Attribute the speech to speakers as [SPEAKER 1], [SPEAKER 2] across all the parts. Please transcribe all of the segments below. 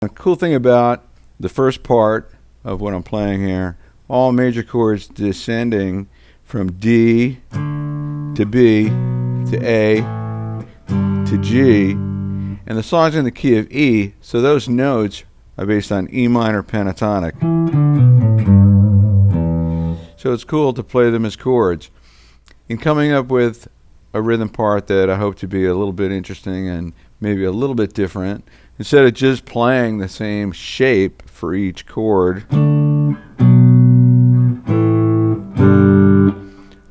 [SPEAKER 1] The cool thing about the first part of what I'm playing here, all major chords descending from D to B to A to G, and the song's in the key of E, so those notes are based on E minor pentatonic. So it's cool to play them as chords. In coming up with a rhythm part that I hope to be a little bit interesting and maybe a little bit different, instead of just playing the same shape for each chord,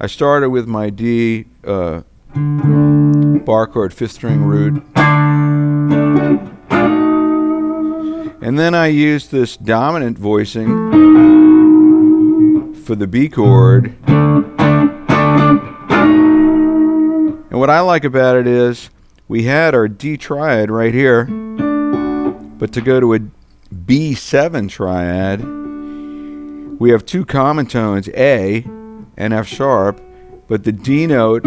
[SPEAKER 1] I started with my D bar chord 5th string root, and then I used this dominant voicing for the B chord. And what I like about it is we had our D triad right here, but to go to a B7 triad, we have two common tones, A and F sharp, but the D note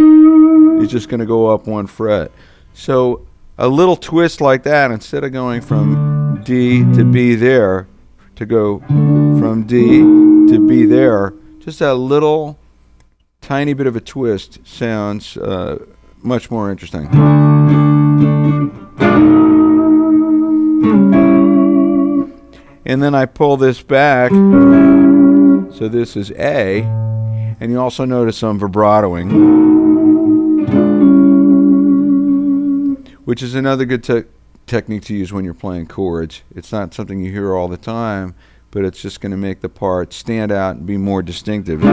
[SPEAKER 1] is just going to go up one fret. So a little twist like that, instead of going from D to B there, to go from D to B there, just a little tiny bit of a twist sounds much more interesting. And then I pull this back, so this is A, and you also notice some vibratoing, which is another good technique to use when you're playing chords. It's not something you hear all the time, but it's just going to make the part stand out and be more distinctive.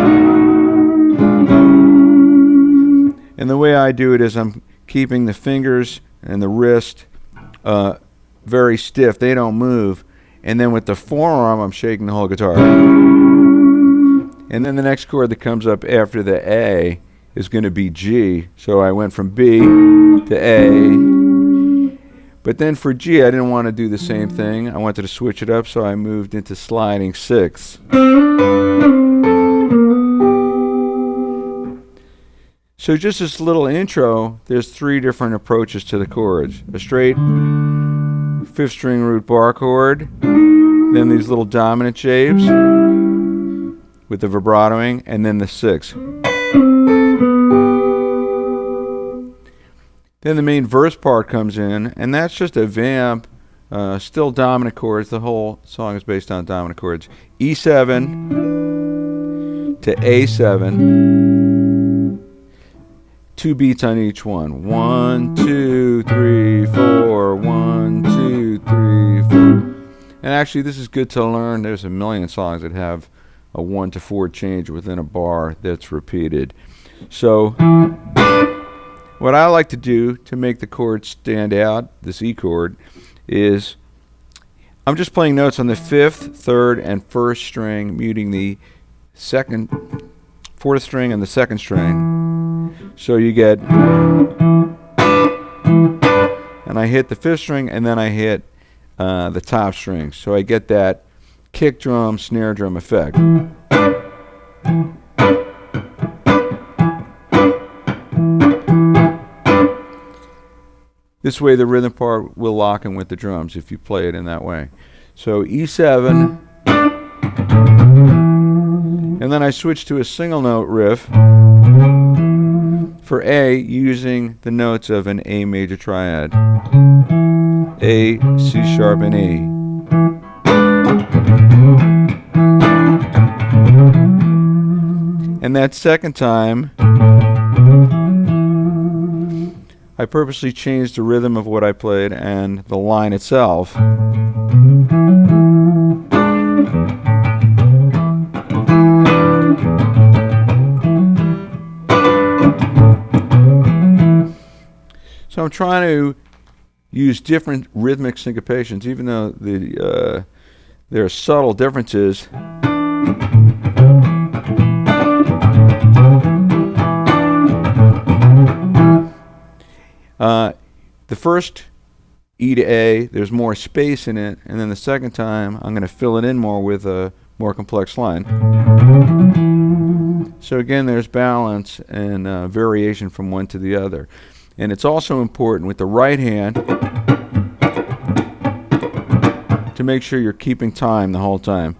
[SPEAKER 1] And the way I do it is I'm keeping the fingers and the wrist very stiff. They don't move. And then with the forearm, I'm shaking the whole guitar. And then the next chord that comes up after the A is going to be G. So I went from B to A. But then for G, I didn't want to do the same thing. I wanted to switch it up, so I moved into sliding sixths. So just this little intro, there's 3 different approaches to the chords. A straight 5th string root bar chord, then these little dominant shapes with the vibratoing, and then the 6. Then the main verse part comes in, and that's just a vamp, still dominant chords. The whole song is based on dominant chords. E7 to A7, 2 beats on each one. 1, 2, 3, 4, 1, 2, 3, 4. And actually, this is good to learn. There's a million songs that have a 1 to 4 change within a bar that's repeated. So what I like to do to make the chord stand out, this E chord, is I'm just playing notes on the 5th, 3rd, and 1st string, muting the 2nd, 4th string and the 2nd string. So you get, and I hit the 5th string, and then I hit the top string. So I get that kick drum, snare drum effect. This way the rhythm part will lock in with the drums if you play it in that way. So E7, and then I switch to a single note riff for A using the notes of an A major triad. A, C sharp, and E. And that second time, I purposely changed the rhythm of what I played and the line itself. So I'm trying to use different rhythmic syncopations, even though there are subtle differences. The first E to A, there's more space in it, and then the second time I'm going to fill it in more with a more complex line. So again, there's balance and variation from one to the other. And it's also important with the right hand to make sure you're keeping time the whole time.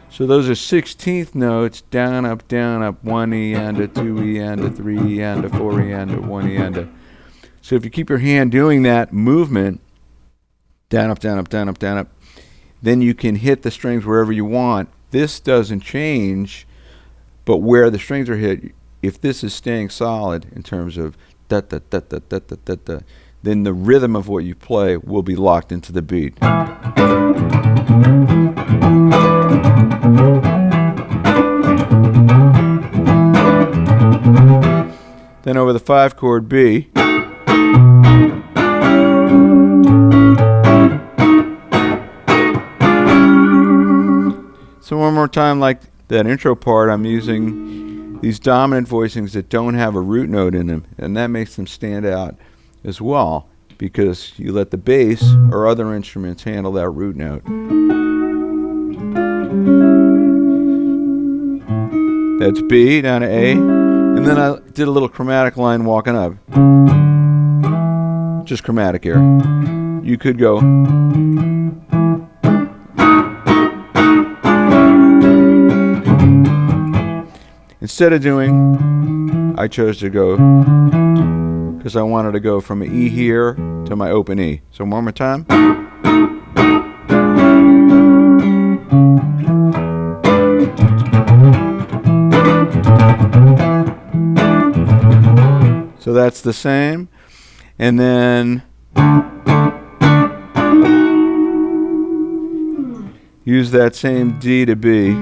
[SPEAKER 1] So those are 16th notes, down, up, 1 E and a 2 E and a 3 E and a 4 E and a 1 E and a. So if you keep your hand doing that movement, down, up, then you can hit the strings wherever you want. This doesn't change, but where the strings are hit, if this is staying solid in terms of da da da da da da da da, then the rhythm of what you play will be locked into the beat. Then over the 5-chord B. So one more time, like that intro part, I'm using these dominant voicings that don't have a root note in them, and that makes them stand out as well, because you let the bass or other instruments handle that root note. That's B down to A, and then I did a little chromatic line walking up. Just chromatic here. You could go. Instead of doing, I chose to go, because I wanted to go from an E here to my open E. So one more time. So that's the same. And then use that same D to B.